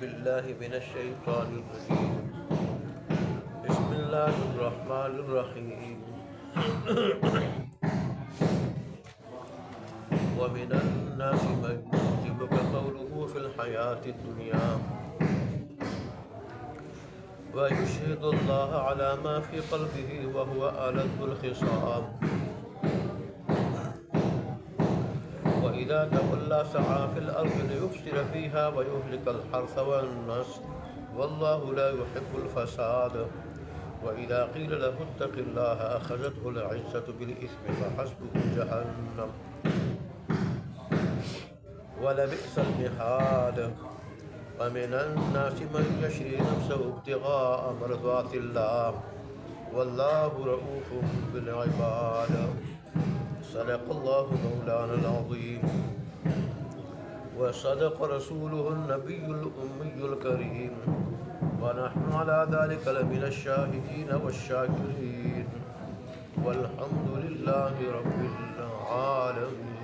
بالله من الشيطان الرجيم. بسم الله الرحمن الرحيم. ومن الناس من يعجبك قوله في الحياة الدنيا ويشهد الله على ما في قلبه وهو ألد الخصام وإذا تولى سعى في الأرض ليفسد فيها ويهلك الحرث والنسل والله لا يحب الفساد وإذا قيل له اتق الله أخذته العزة بالإثم فحسبه جهنم ولبئس المهاد. ومن الناس من يشري نفسه ابتغاء مرضات الله والله رؤوف بالعباد. صدق الله مولانا العظيم وصدق رسوله النبي الأمي الكريم ونحن على ذلك لمن الشاهدين والشاكرين والحمد لله رب العالمين.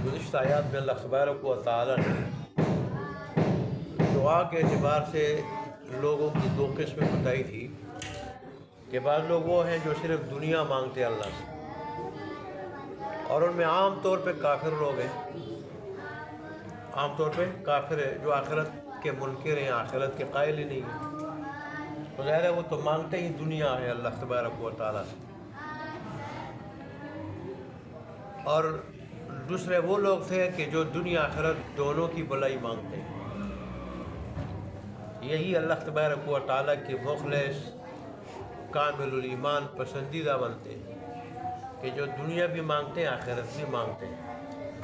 گزشتہ آیات میں اللہ تبارک و تعالیٰ نے دعا کے اعتبار سے لوگوں کی دو قسمیں بتائی تھی کہ بعض لوگ وہ ہیں جو صرف دنیا مانگتے اللہ سے، اور ان میں عام طور پہ کافر لوگ ہیں، عام طور پہ کافر ہیں جو آخرت کے منکر ہیں، آخرت کے قائل ہی نہیں ہیں. تو ظاہر ہے وہ تو مانگتے ہی دنیا ہے اللہ تبارک و تعالیٰ سے. اور دوسرے وہ لوگ تھے کہ جو دنیا آخرت دونوں کی بھلائی مانگتے ہیں. یہی اللہ تبارک و تعالیٰ کے مخلص کامل الایمان پسندیدہ بنتے ہیں کہ جو دنیا بھی مانگتے ہیں آخرت بھی مانگتے ہیں،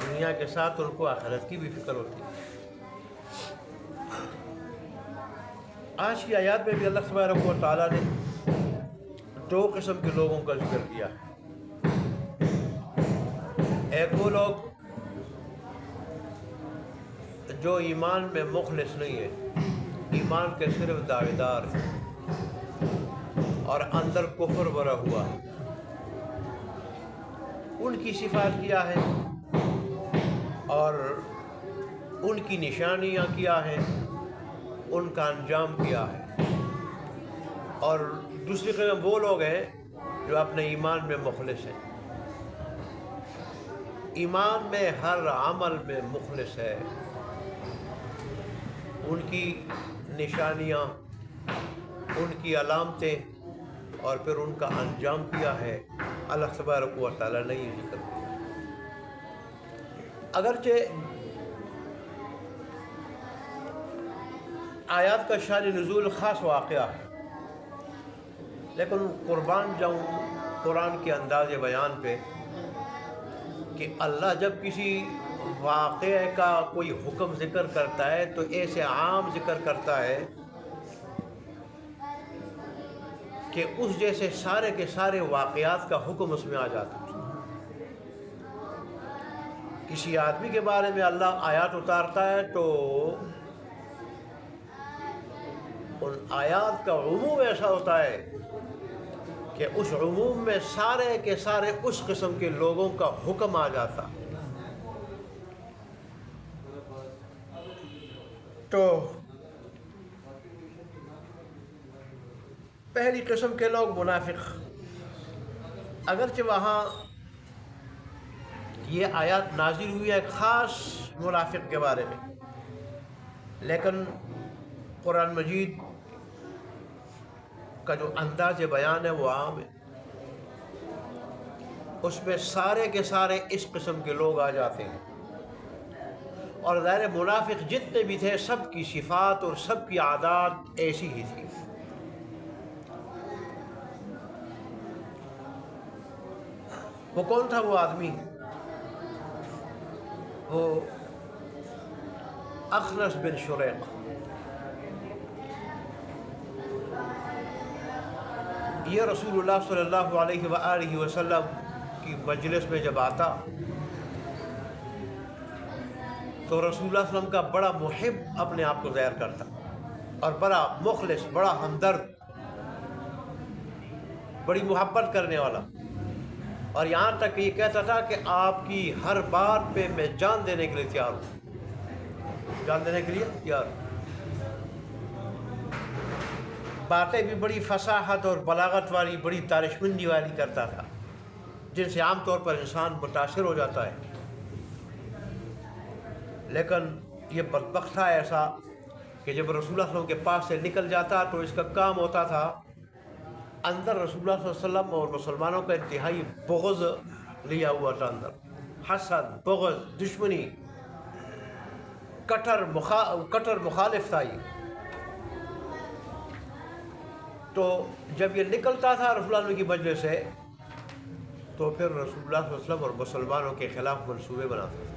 دنیا کے ساتھ ان کو آخرت کی بھی فکر ہوتی ہے. آج کی آیات میں بھی اللہ تبارک و تعالیٰ نے دو قسم کے لوگوں کا ذکر کیا ہے. ایک وہ لوگ جو ایمان میں مخلص نہیں ہے، ایمان کے صرف دعوے دار ہیں اور اندر کفر بھرا ہوا ہے. ان کی صفات کیا ہے اور ان کی نشانیاں کیا ہیں، ان کا انجام کیا ہے. اور دوسری قسم وہ لوگ ہیں جو اپنے ایمان میں مخلص ہیں، ایمان میں ہر عمل میں مخلص ہے. ان کی نشانیاں، ان کی علامتیں اور پھر ان کا انجام کیا ہے اللہ تبارک و تعالیٰ نے یہ ذکر کیا. اگرچہ آیات کا شان نزول خاص واقعہ ہے، لیکن قربان جاؤں قرآن کے انداز بیان پہ کہ اللہ جب کسی واقعے کا کوئی حکم ذکر کرتا ہے تو ایسے عام ذکر کرتا ہے کہ اس جیسے سارے کے سارے واقعات کا حکم اس میں آ جاتا ہے. کسی آدمی کے بارے میں اللہ آیات اتارتا ہے تو ان آیات کا عموم ایسا ہوتا ہے کہ اس عموم میں سارے کے سارے اس قسم کے لوگوں کا حکم آ جاتا. تو پہلی قسم کے لوگ منافق، اگرچہ وہاں یہ آیات نازل ہوئی ہے خاص منافق کے بارے میں، لیکن قرآن مجید کا جو انداز بیان ہے وہ عام ہے. اس میں سارے کے سارے اس قسم کے لوگ آ جاتے ہیں. اور ظاہر منافق جتنے بھی تھے سب کی صفات اور سب کی عادات ایسی ہی تھی. وہ کون تھا وہ آدمی؟ وہ اخنس بن شریق. یہ رسول اللہ صلی اللہ علیہ وآلہ وسلم کی مجلس میں جب آتا تو رسول اللہ صلی اللہ علیہ وسلم کا بڑا محب اپنے آپ کو ظاہر کرتا اور بڑا مخلص، بڑا ہمدرد، بڑی محبت کرنے والا. اور یہاں تک کہ یہ کہتا تھا کہ آپ کی ہر بات پہ میں جان دینے کے لیے تیار ہوں. جان دینے کے لیے تیار. باتیں بھی بڑی فصاحت اور بلاغت والی، بڑی دانشمندی والی کرتا تھا، جن سے عام طور پر انسان متاثر ہو جاتا ہے. لیکن یہ بدبخت تھا ایسا کہ جب رسول اللہ صلی اللہ علیہ وسلم کے پاس سے نکل جاتا تو اس کا کام ہوتا تھا اندر رسول اللہ صلی اللہ علیہ وسلم اور مسلمانوں کا انتہائی بغض لیا ہوا تھا، اندر حسد، بغض، دشمنی، کٹر مخالف تھا یہ. تو جب یہ نکلتا تھا رسول اللہ کی مجلس سے تو پھر رسول اللہ صلی اللہ علیہ وسلم اور مسلمانوں کے خلاف منصوبے بناتا تھا.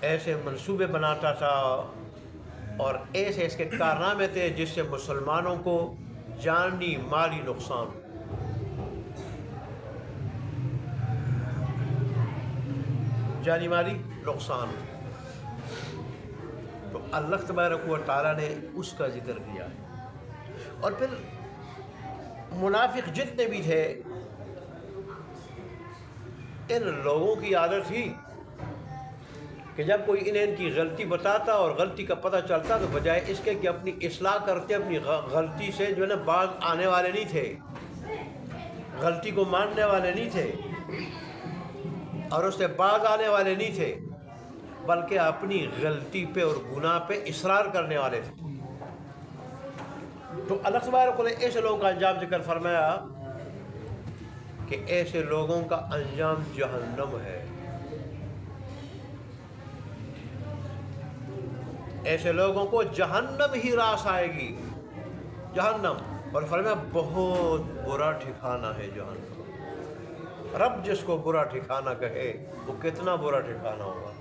ایسے منصوبے بناتا تھا اور ایسے اس کے کارنامے تھے جس سے مسلمانوں کو جانی مالی نقصان. جانی مالی نقصان. تو اللہ تبارک و تعالیٰ نے اس کا ذکر کیا ہے. اور پھر منافق جتنے بھی تھے ان لوگوں کی عادت تھی کہ جب کوئی انہیں ان کی غلطی بتاتا اور غلطی کا پتہ چلتا تو بجائے اس کے کہ اپنی اصلاح کرتے اپنی غلطی سے جو ہے نا باز آنے والے نہیں تھے، غلطی کو ماننے والے نہیں تھے اور اس سے باز آنے والے نہیں تھے، بلکہ اپنی غلطی پہ اور گناہ پہ اصرار کرنے والے تھے. تو اللہ تبارک نے ایسے لوگوں کا انجام ذکر فرمایا کہ ایسے لوگوں کا انجام جہنم ہے. ایسے لوگوں کو جہنم ہی راس آئے گی، جہنم. اور فرمایا بہت برا ٹھکانہ ہے جہنم. رب جس کو برا ٹھکانہ کہے وہ کتنا برا ٹھکانہ ہوگا.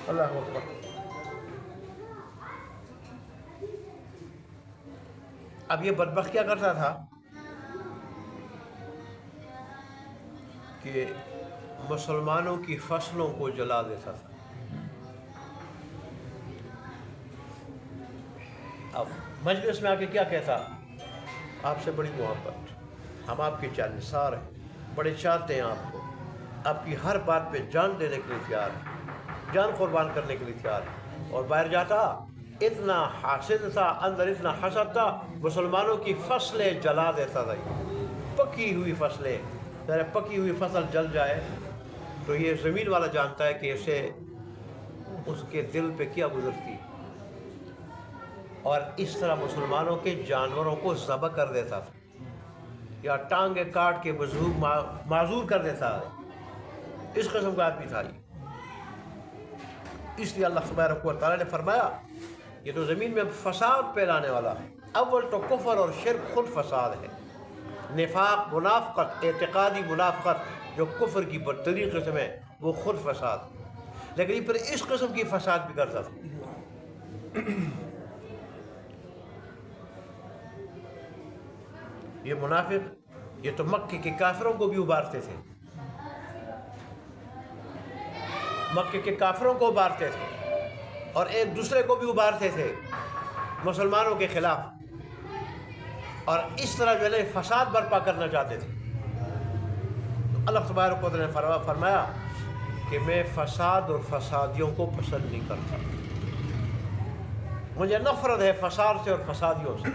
اللہ اکبر. اب یہ بدبخت کیا کرتا تھا کہ مسلمانوں کی فصلوں کو جلا دیتا تھا. اب مجلس میں آ کے کیا کہتا، آپ سے بڑی محبت، ہم آپ کے جانثار ہیں، بڑے چاہتے ہیں آپ کو، آپ کی ہر بات پہ جان دینے کے لیے تیار ہیں، جان قربان کرنے کے لیے تیار ہیں. اور باہر جاتا اتنا حاسد تھا، اندر اتنا حسد تھا، مسلمانوں کی فصلیں جلا دیتا تھا. پکی ہوئی فصلیں، ذرا پکی ہوئی فصل جل جائے تو یہ زمین والا جانتا ہے کہ اسے اس کے دل پہ کیا گزرتی. اور اس طرح مسلمانوں کے جانوروں کو ذبح کر دیتا تھا یا ٹانگیں کاٹ کے معذور کر دیتا ہے. اس قسم کا آدمی تھا یہ. اس لیے اللہ تبارک و تعالیٰ نے فرمایا یہ تو زمین میں فساد پھیلانے والا ہے. اول تو کفر اور شرک خود فساد ہے. نفاق، منافقت، اعتقادی منافقت جو کفر کی بدترین قسم ہے وہ خود فساد. لیکن یہ پھر اس قسم کی فساد بھی کرتا تھا. یہ منافق یہ تو مکے کے کافروں کو بھی ابھارتے تھے، مکے کے کافروں کو ابھارتے تھے اور ایک دوسرے کو بھی ابھارتے تھے مسلمانوں کے خلاف. اور اس طرح جو ہے فساد برپا کرنا چاہتے تھے. اللہ تبارک و تعالیٰ نے فرمایا کہ میں فساد اور فسادیوں کو پسند نہیں کرتا. مجھے نفرت ہے فساد سے اور فسادیوں سے.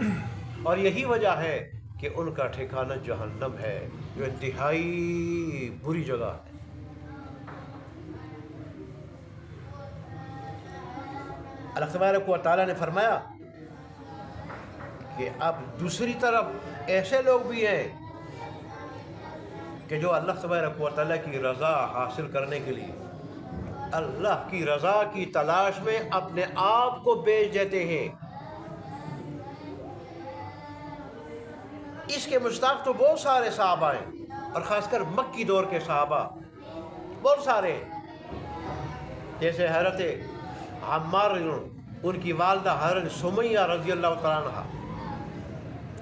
اور یہی وجہ ہے کہ ان کا ٹھکانہ جہنم ہے جو انتہائی بری جگہ ہے. اللہ تبارک و تعالیٰ نے فرمایا کہ اب دوسری طرف ایسے لوگ بھی ہیں کہ جو اللہ تبارک و تعالیٰ کی رضا حاصل کرنے کے لیے اللہ کی رضا کی تلاش میں اپنے آپ کو بیچ دیتے ہیں. اس کے مشتاق تو بہت سارے صحابہ ہیں اور خاص کر مکی دور کے صحابہ بہت سارے، جیسے حضرت عمار، ان کی والدہ حضرت سمیہ رضی اللہ تعالیٰ عنہ،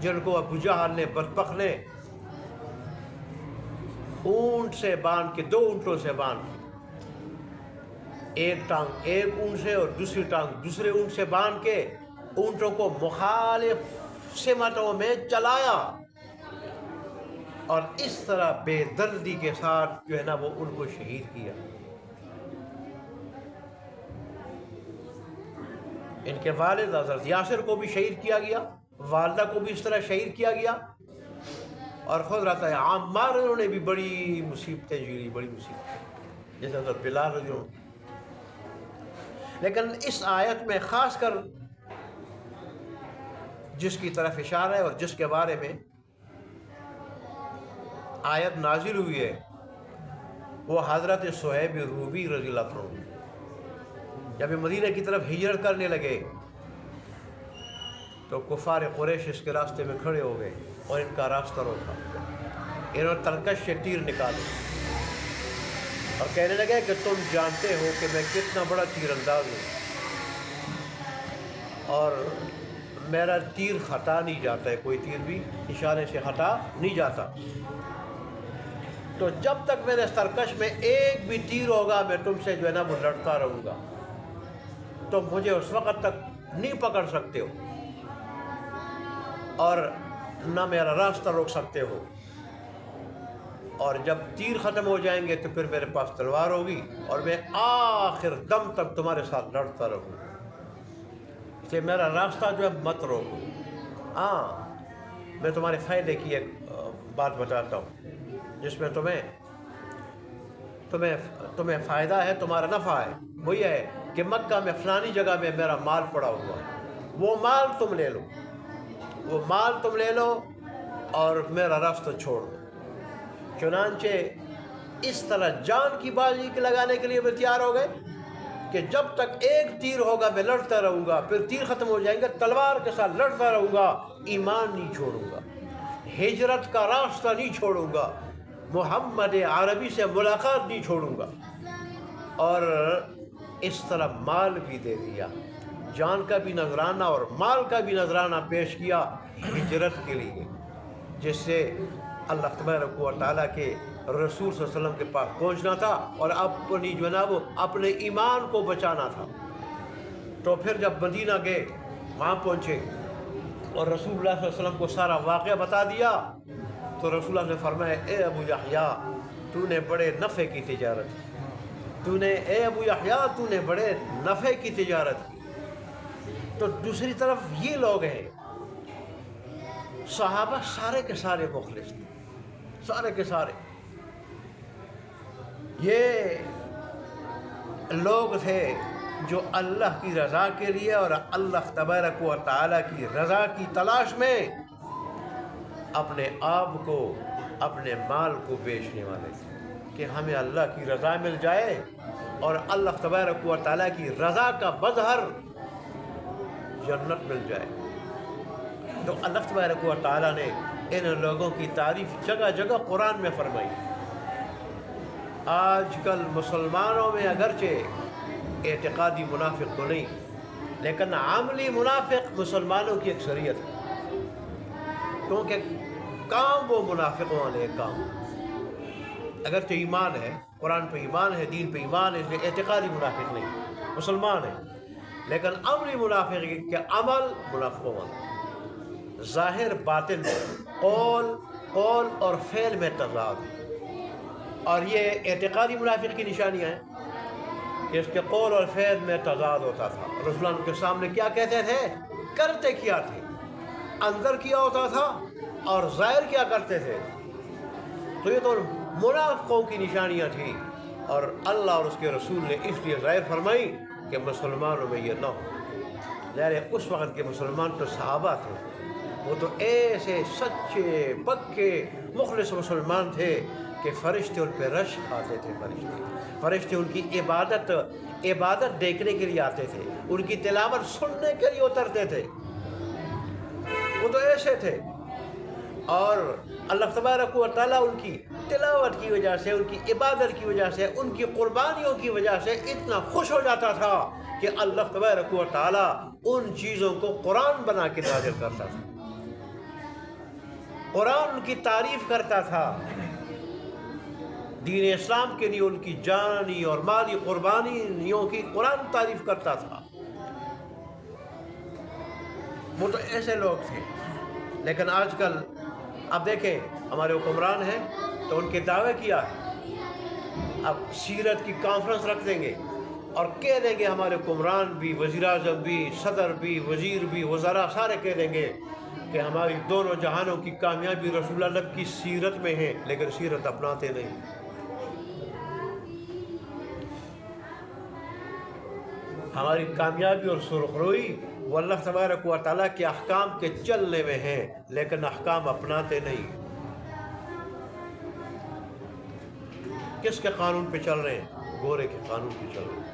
جن کو ابو جہل نے بدبخت نے اونٹ سے باندھ کے، 2 اونٹوں سے باندھ کے، ایک ٹانگ ایک اونٹ سے اور دوسری ٹانگ دوسرے اونٹ سے باندھ کے اونٹوں کو مخالف سمتوں میں چلایا. اور اس طرح بے دردی کے ساتھ جو ہے نا وہ ان کو شہید کیا۔ ان کے والد حضرت یاسر کو بھی شہید کیا گیا، والدہ کو بھی اس طرح شہید کیا گیا، اور خود رہتا ہے عمار انہوں نے بھی بڑی مصیبتیں جھیلی، بڑی مصیبتیں، جیسے حضرت بلال رضی اللہ عنہ۔ لیکن اس آیت میں خاص کر جس کی طرف اشارہ ہے اور جس کے بارے میں آیت نازل ہوئی ہے وہ حضرت صہیب رومی رضی اللہ عنہ۔ جب یہ مدینہ کی طرف ہجرت کرنے لگے تو کفار قریش اس کے راستے میں کھڑے ہو گئے اور ان کا راستہ روکا۔ انہوں نے ترکش سے تیر نکالے اور کہنے لگے کہ تم جانتے ہو کہ میں کتنا بڑا تیر انداز ہوں اور میرا تیر خطا نہیں جاتا ہے، کوئی تیر بھی اشارے سے خطا نہیں جاتا، تو جب تک میرے اس ترکش میں ایک بھی تیر ہوگا میں تم سے جو ہے نا وہ لڑتا رہوں گا، تم مجھے اس وقت تک نہیں پکڑ سکتے ہو اور نہ میرا راستہ روک سکتے ہو، اور جب تیر ختم ہو جائیں گے تو پھر میرے پاس تلوار ہوگی اور میں آخر دم تک تمہارے ساتھ لڑتا رہوں، کہ میرا راستہ جو ہے مت روکو۔ ہاں میں تمہارے فائدے کی ایک بات بتاتا ہوں جس میں تمہیں فائدہ ہے، تمہارا نفع ہے، وہ یہ ہے کہ مکہ میں فلانی جگہ میں میرا مال پڑا ہوا ہے، وہ مال تم لے لو، وہ مال تم لے لو اور میرا راستہ چھوڑ دو۔ چنانچہ اس طرح جان کی بازی لگانے کے لیے وہ تیار ہو گئے کہ جب تک ایک تیر ہوگا میں لڑتا رہوں گا، پھر تیر ختم ہو جائیں گے تلوار کے ساتھ لڑتا رہوں گا، ایمان نہیں چھوڑوں گا، ہجرت کا راستہ نہیں چھوڑوں گا، محمد عربی سے ملاقات نہیں چھوڑوں گا، اور اس طرح مال بھی دے دیا، جان کا بھی نذرانہ اور مال کا بھی نذرانہ پیش کیا ہجرت کے لیے، جس سے اللہ تبارک و تعالیٰ کے رسول صلی اللہ علیہ وسلم کے پاس پہنچنا تھا اور اپنی جو ہے نا وہ اپنے ایمان کو بچانا تھا۔ تو پھر جب مدینہ گئے وہاں پہنچے اور رسول اللہ صلی اللہ علیہ وسلم کو سارا واقعہ بتا دیا تو رسول اللہ نے فرمایا اے ابو یحییٰ تو نے بڑے نفع کی تجارت کی، اے ابو یحییٰ تو نے بڑے نفع کی تجارت کی۔ تو دوسری طرف یہ لوگ ہیں صحابہ سارے کے سارے مخلص تھے، سارے کے سارے یہ لوگ تھے جو اللہ کی رضا کے لیے اور اللہ تبارک و تعالیٰ کی رضا کی تلاش میں اپنے آپ کو اپنے مال کو بیچنے والے تھے کہ ہمیں اللہ کی رضا مل جائے اور اللہ تبارک و تعالیٰ کی رضا کا مظہر جنت مل جائے۔ تو اللہ تبارک و تعالیٰ نے ان لوگوں کی تعریف جگہ جگہ قرآن میں فرمائی۔ آج کل مسلمانوں میں اگرچہ اعتقادی منافق تو نہیں لیکن عملی منافق مسلمانوں کی اکثریت ہے، کیونکہ کام وہ منافقوں والے کام، اگرچہ ایمان ہے، قرآن پہ ایمان ہے، دین پہ ایمان ہے، اس لیے اعتقادی منافق نہیں، مسلمان ہے، لیکن عملی منافق کے عمل منافقوں والا، ظاہر باطن میں قول اور فعل میں تضاد، اور یہ اعتقادی منافق کی نشانیاں ہیں کہ اس کے قول اور فعل میں تضاد ہوتا تھا۔ رسول اللہ کے سامنے کیا کہتے تھے، کرتے کیا تھے، اندر کیا ہوتا تھا اور ظاہر کیا کرتے تھے، تو یہ تو منافقوں کی نشانیاں تھیں، اور اللہ اور اس کے رسول نے اس لیے ظاہر فرمائی کہ مسلمانوں میں یہ نہ ہو۔ ظاہر اس وقت کے مسلمان تو صحابہ تھے، وہ تو ایسے سچے پکے مخلص مسلمان تھے کہ فرشتے ان پہ رشک کھاتے تھے، فرشتے ان کی عبادت دیکھنے کے لیے آتے تھے، ان کی تلاوت سننے کے لیے اترتے تھے، وہ تو ایسے تھے، اور اللہ تبارک و تعالیٰ ان کی تلاوت کی وجہ سے، ان کی عبادت کی وجہ سے، ان کی قربانیوں کی وجہ سے اتنا خوش ہو جاتا تھا کہ اللہ تبارک و تعالیٰ ان چیزوں کو قرآن بنا کے نازل کرتا تھا، قرآن ان کی تعریف کرتا تھا، دین اسلام کے لیے ان کی جانی اور مالی قربانیوں کی قرآن تعریف کرتا تھا۔ وہ تو ایسے لوگ تھے، لیکن آج کل اب دیکھیں ہمارے حکمران ہیں تو ان کے دعوے کیا ہے. اب سیرت کی کانفرنس رکھ دیں گے اور کہہ دیں گے ہمارے حکمران بھی، وزیر اعظم بھی، صدر بھی، وزیر بھی، وزراء سارے کہہ دیں گے کہ ہماری دونوں جہانوں کی کامیابی رسول اللہ کی سیرت میں ہے، لیکن سیرت اپناتے نہیں. ہماری کامیابی اور سرخروئی وہ اللہ تبارک و تعالیٰ کے احکام کے چلنے میں ہے، لیکن احکام اپناتے نہیں. کس کے قانون پہ چل رہے ہیں؟ گورے کے قانون پہ چل رہے ہیں.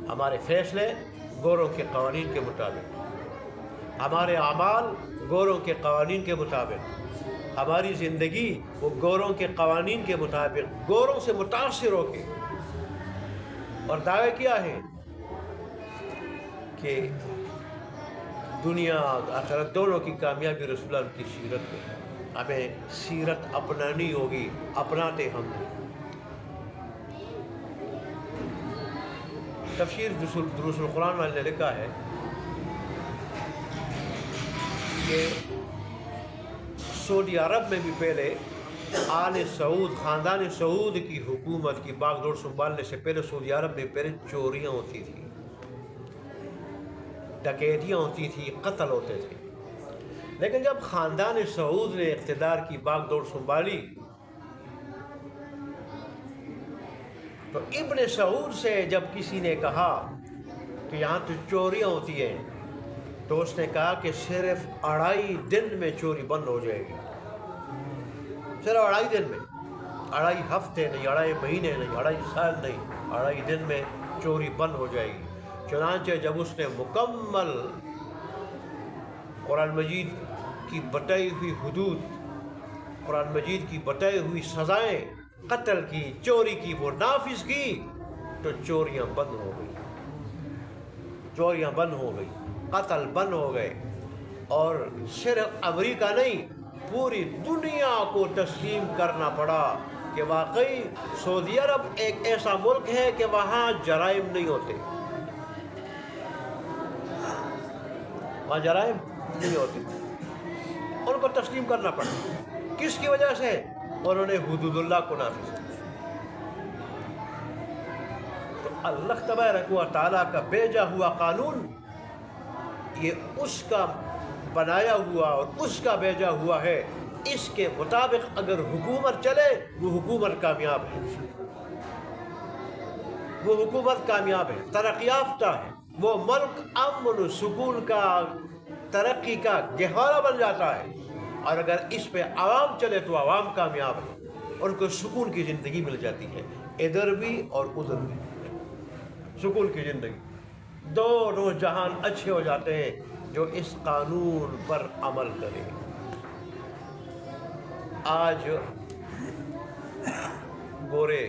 ہمارے فیصلے گوروں کے قوانین کے مطابق، ہمارے اعمال گوروں کے قوانین کے مطابق، ہماری زندگی وہ گوروں کے قوانین کے مطابق، گوروں سے متاثر ہو کے. اور دعوے کیا ہے کہ دنیا آخرت دونوں کی کامیابی رسول اللہ کی سیرت میں. ہمیں سیرت اپنانی ہوگی، اپناتے ہم نہیں. تفسیر دروس القرآن والے نے لکھا ہے کہ سعودی عرب میں بھی پہلے آل سعود، خاندان سعود کی حکومت کی باغ ڈور سنبھالنے سے پہلے سعودی عرب میں پہلے چوریاں ہوتی تھیں، ڈکیتیاں ہوتی تھیں، قتل ہوتے تھے. لیکن جب خاندان سعود نے اقتدار کی باغ ڈور سنبھالی تو ابن سعود سے جب کسی نے کہا کہ یہاں تو چوریاں ہوتی ہیں تو اس نے کہا کہ صرف 2.5 دن میں چوری بند ہو جائے گی. صرف 2.5 دن میں، 2.5 ہفتے نہیں، 2.5 مہینے نہیں، 2.5 سال نہیں، 2.5 دن میں چوری بند ہو جائے گی. چنانچہ جب اس نے مکمل قرآن مجید کی بتائی ہوئی حدود، قرآن مجید کی بتائی ہوئی سزائیں، قتل کی، چوری کی، وہ نافذ کی تو چوریاں بند ہو گئی، چوریاں بند ہو گئی، قتل بند ہو گئے. اور صرف امریکہ نہیں، پوری دنیا کو تسلیم کرنا پڑا کہ واقعی سعودی عرب ایک ایسا ملک ہے کہ وہاں جرائم نہیں ہوتے، وہاں جرائم نہیں ہوتے. ان کو تسلیم کرنا پڑا. کس کی وجہ سے؟ انہوں نے حدود اللہ کو نافذ کیا. تو اللہ تبارک و تعالیٰ کا بھیجا ہوا قانون یہ اس کا بنایا ہوا اور اس کا بھیجا ہوا ہے. اس کے مطابق اگر حکومت چلے وہ حکومت کامیاب ہے، وہ حکومت کامیاب ہے، ترقی یافتہ ہے. وہ ملک امن سکون کا، ترقی کا گہوارہ بن جاتا ہے. اور اگر اس پہ عوام چلے تو عوام کامیاب ہے، ان کو سکون کی زندگی مل جاتی ہے، ادھر بھی اور ادھر بھی سکون کی زندگی. دونوں جہان اچھے ہو جاتے ہیں جو اس قانون پر عمل کرے. آج گورے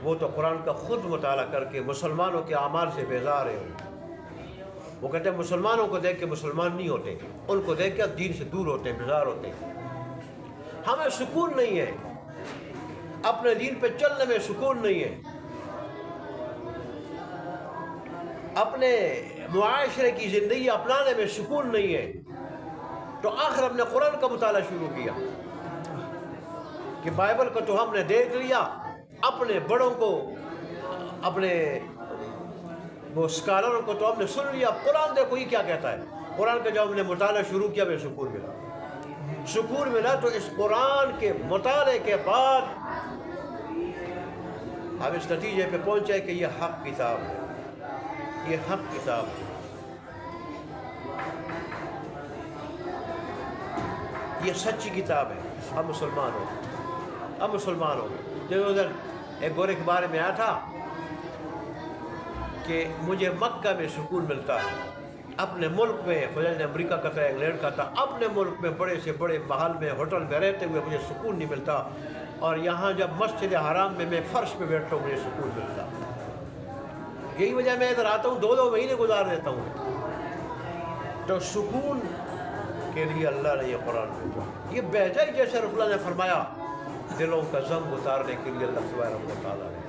وہ تو قرآن کا خود مطالعہ کر کے مسلمانوں کے اعمال سے بیزار ہیں. وہ کہتے ہیں مسلمانوں کو دیکھ کے مسلمان نہیں ہوتے، ان کو دیکھ کے دین سے دور ہوتے ہیں، بیزار ہوتے ہیں. ہمیں سکون نہیں ہے، اپنے دین پہ چلنے میں سکون نہیں ہے، اپنے معاشرے کی زندگی اپنانے میں سکون نہیں ہے. تو آخر ہم نے قرآن کا مطالعہ شروع کیا کہ بائبل کو تو ہم نے دیکھ لیا، اپنے بڑوں کو، اپنے وہ اسکالروں کو تو ہم نے سن لیا، قرآن دیکھو یہ کیا کہتا ہے. قرآن کا جب ہم نے مطالعہ شروع کیا ہمیں سکون ملا. سکون ملا تو اس قرآن کے مطالعے کے بعد ہم اس نتیجے پہ پہنچے کہ یہ حق کتاب ہے، یہ حق کتاب ہے. یہ سچی کتاب ہے. ہم مسلمان ہو گئے، ہم مسلمان ہو گئے. جو ادھر ایک گورے کے بارے میں آیا تھا کہ مجھے مکہ میں سکون ملتا ہے، اپنے ملک میں، فضل نے امریکہ کا تھا، انگلینڈ کا تھا، اپنے ملک میں بڑے سے بڑے محل میں، ہوٹل میں رہتے ہوئے مجھے سکون نہیں ملتا، اور یہاں جب مسجد حرام میں میں فرش پہ بیٹھتا ہوں مجھے سکون ملتا. یہی وجہ میں ادھر آتا ہوں، 2 مہینے گزار دیتا ہوں. تو سکون کے لیے اللہ نے یہ قرآن بھیجا. یہ بھیجا ہی جیسے رسول اللہ نے فرمایا دلوں کا زنگ اتارنے کے لیے اللہ تبارک و تعالیٰ نے.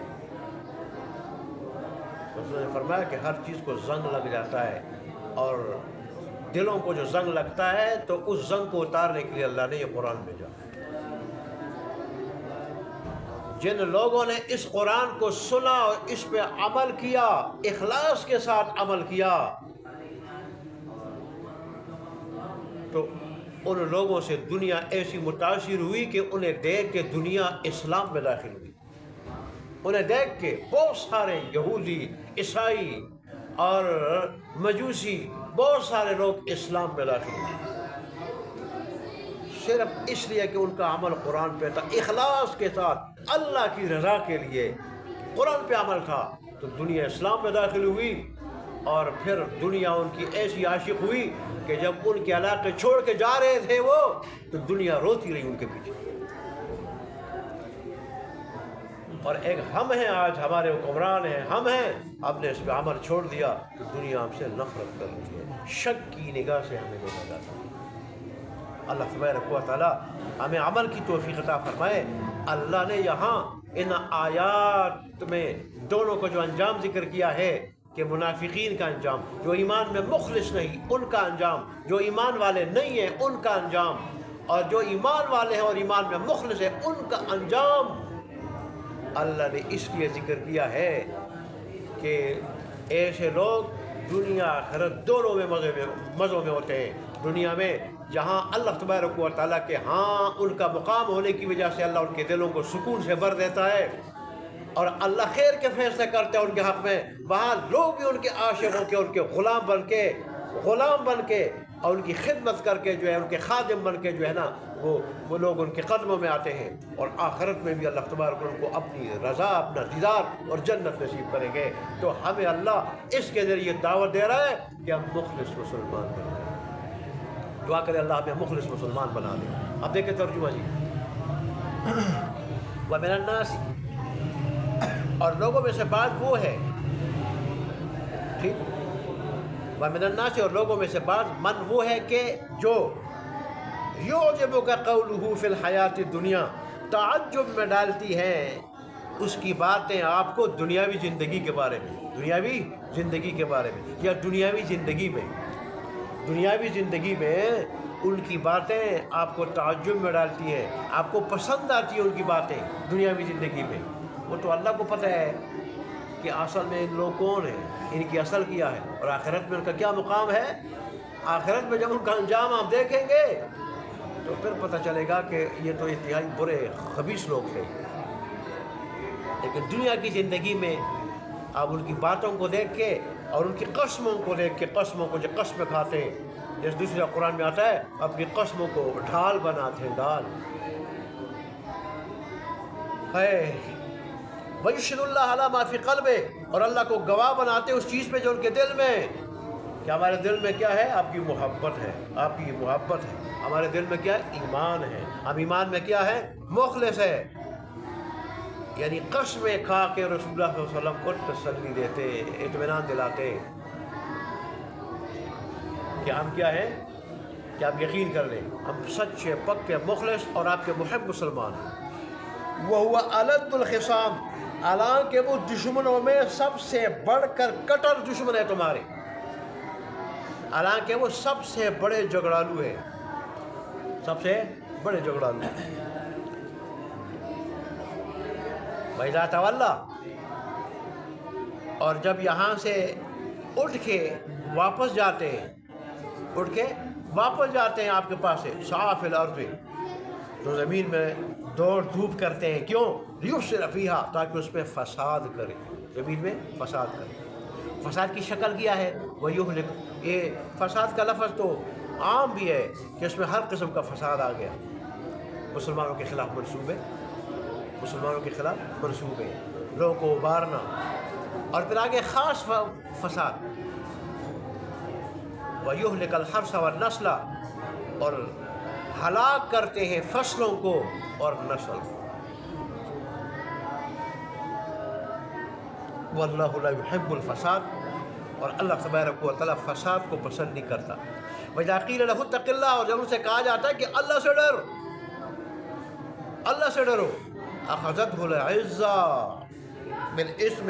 رسول نے فرمایا کہ ہر چیز کو زنگ لگ جاتا ہے اور دلوں کو جو زنگ لگتا ہے تو اس زنگ کو اتارنے کے لیے اللہ نے یہ قرآن بھیجا۔ جن لوگوں نے اس قرآن کو سنا اور اس پہ عمل کیا، اخلاص کے ساتھ عمل کیا، تو ان لوگوں سے دنیا ایسی متاثر ہوئی کہ انہیں دیکھ کے دنیا اسلام میں داخل ہوئی۔ انہیں دیکھ کے بہت سارے یہودی، عیسائی اور مجوسی، بہت سارے لوگ اسلام میں داخل ہوئے، صرف اس لیے کہ ان کا عمل قرآن پہ تھا، اخلاص کے ساتھ اللہ کی رضا کے لیے قرآن پہ عمل تھا، تو دنیا اسلام میں داخل ہوئی۔ اور پھر دنیا ان کی ایسی عاشق ہوئی کہ جب ان کے علاقے چھوڑ کے جا رہے تھے وہ، تو دنیا روتی رہی ان کے پیچھے۔ اور ایک ہم ہیں، آج ہمارے حکمران ہیں، ہم ہیں، ہم نے اس پہ عمل چھوڑ دیا تو دنیا ہم سے نفرت کر رہی ہے، شک کی نگاہ سے ہمیں دیکھا جاتا ہے۔ اللہ تبارک و تعالیٰ ہمیں عمل کی توفیق عطا فرمائے۔ اللہ نے یہاں ان آیات میں دونوں کو جو انجام ذکر کیا ہے کہ منافقین کا انجام، جو ایمان میں مخلص نہیں ان کا انجام، جو ایمان والے نہیں ہیں ان کا انجام، اور جو ایمان والے ہیں اور ایمان میں مخلص ہیں ان کا انجام اللہ نے اس لیے ذکر کیا ہے کہ ایسے لوگ دنیا آخرت دونوں میں مزوں میں ہوتے ہیں۔ دنیا میں جہاں اللہ تبارک و تعالیٰ کے ہاں ان کا مقام ہونے کی وجہ سے اللہ ان کے دلوں کو سکون سے بھر دیتا ہے، اور اللہ خیر کے فیصلے کرتے ہیں ان کے حق میں، وہاں لوگ بھی ان کے عاشق ہو کے، ان کے غلام بن کے اور ان کی خدمت کر کے جو ہے، ان کے خادم بن کے جو ہے نا، وہ لوگ ان کے قدموں میں آتے ہیں، اور آخرت میں بھی اللہ تبارک ان کو اپنی رضا، اپنا دیدار اور جنت نصیب کریں گے۔ تو ہمیں اللہ اس کے ذریعے دعوت دے رہا ہے کہ ہم مخلص مسلمان بن جائیں۔ دعا کریں اللہ ہمیں مخلص مسلمان بنا دے۔ اب دیکھیں ترجمہ جی، وَمِنَ النَّاسِ، اور لوگوں میں سے بعض وہ ہے، ٹھیک، وَمِنَ النَّاسِ، اور لوگوں میں سے بعض من وہ ہے کہ جو يُعْجِبُكَ قَوْلُهُ فِي الْحَيَاةِ الدُّنْيَا، تعجب میں ڈالتی ہیں اس کی باتیں آپ کو دنیاوی زندگی کے بارے میں، دنیاوی زندگی کے بارے میں، یا دنیاوی زندگی میں ان کی باتیں آپ کو تعجب میں ڈالتی ہیں، آپ کو پسند آتی ہیں ان کی باتیں دنیاوی زندگی میں۔ وہ تو اللہ کو پتہ ہے کہ اصل میں ان لوگ کون ہیں، ان کی اصل کیا ہے، اور آخرت میں ان کا کیا مقام ہے۔ آخرت میں جب ان کا انجام آپ دیکھیں گے تو پھر پتہ چلے گا کہ یہ تو انتہائی برے خبیث لوگ تھے۔ لیکن دنیا کی زندگی میں آپ ان کی باتوں کو دیکھ کے اور ان کی قسموں کو دیکھ کے، قسموں کو جو قسم کھاتے ہیں، جیسے دوسرا قرآن میں آتا ہے اپنی قسموں کو ڈھال بناتے ہیں، ڈھال ہے، وَيُشْهِدُ اللَّهَ عَلَى مَا فِي قَلْبِهِ، اور اللہ کو گواہ بناتے اس چیز پہ جو ان کے دل میں، کہ ہمارے دل میں کیا ہے، آپ کی محبت ہے، آپ کی محبت ہے، ہمارے دل میں کیا ہے، ایمان ہے، ہم ایمان میں کیا ہے، مخلص ہے، یعنی قسمیں کھا کے رسول اللہ صلی اللہ علیہ وسلم کو تسلی دیتے، اطمینان دلاتے کہ ہم کیا ہیں، کہ آپ یقین کر لیں ہم سچے پکے مخلص اور آپ کے محب مسلمان ہیں۔ وَهُوَ أَلَدُّ الْخِصَامِ، حالانکہ وہ دشمنوں میں سب سے بڑھ کر کٹر دشمن ہے تمہارے، حالانکہ وہ سب سے بڑے جھگڑالو ہیں، سب سے بڑے جھگڑالو ہیں۔ وَإِذَا تَوَلَّىٰ، اور جب یہاں سے اٹھ کے واپس جاتے ہیں، آپ کے پاس سے، سعیٰ فِی الْأَرْضِ، تو زمین میں دوڑ دھوپ کرتے ہیں، کیوں، لِیُفْسِدَ فِیہَا، تاکہ اس میں فساد کرے، زمین میں فساد کرے۔ فساد کی شکل کیا ہے، وَيُهْلِكُ، یہ فساد کا لفظ تو عام بھی ہے کہ اس میں ہر قسم کا فساد آ گیا، مسلمانوں کے خلاف منصوبے، لوگوں کو ابھارنا، اور پھر آگے خاص فساد، وَيُهْلِكَ الْحَرْثَ وَالنَّسْلَ، اور ہلاک کرتے ہیں فصلوں کو اور نسل کو۔ وَاللَّهُ لَا يُحِبُّ الْفَسَادَ، اور اللہ تبارک و تعالیٰ فساد کو پسند نہیں کرتا۔ وَإِذَا قِيلَ لَهُ اتَّقِ اللَّهَ، اور جب ان سے کہا جاتا ہے کہ اللہ سے ڈر، اللہ سے ڈرو، أَخَذَتْهُ الْعِزَّةُ بِالْإِثْمِ،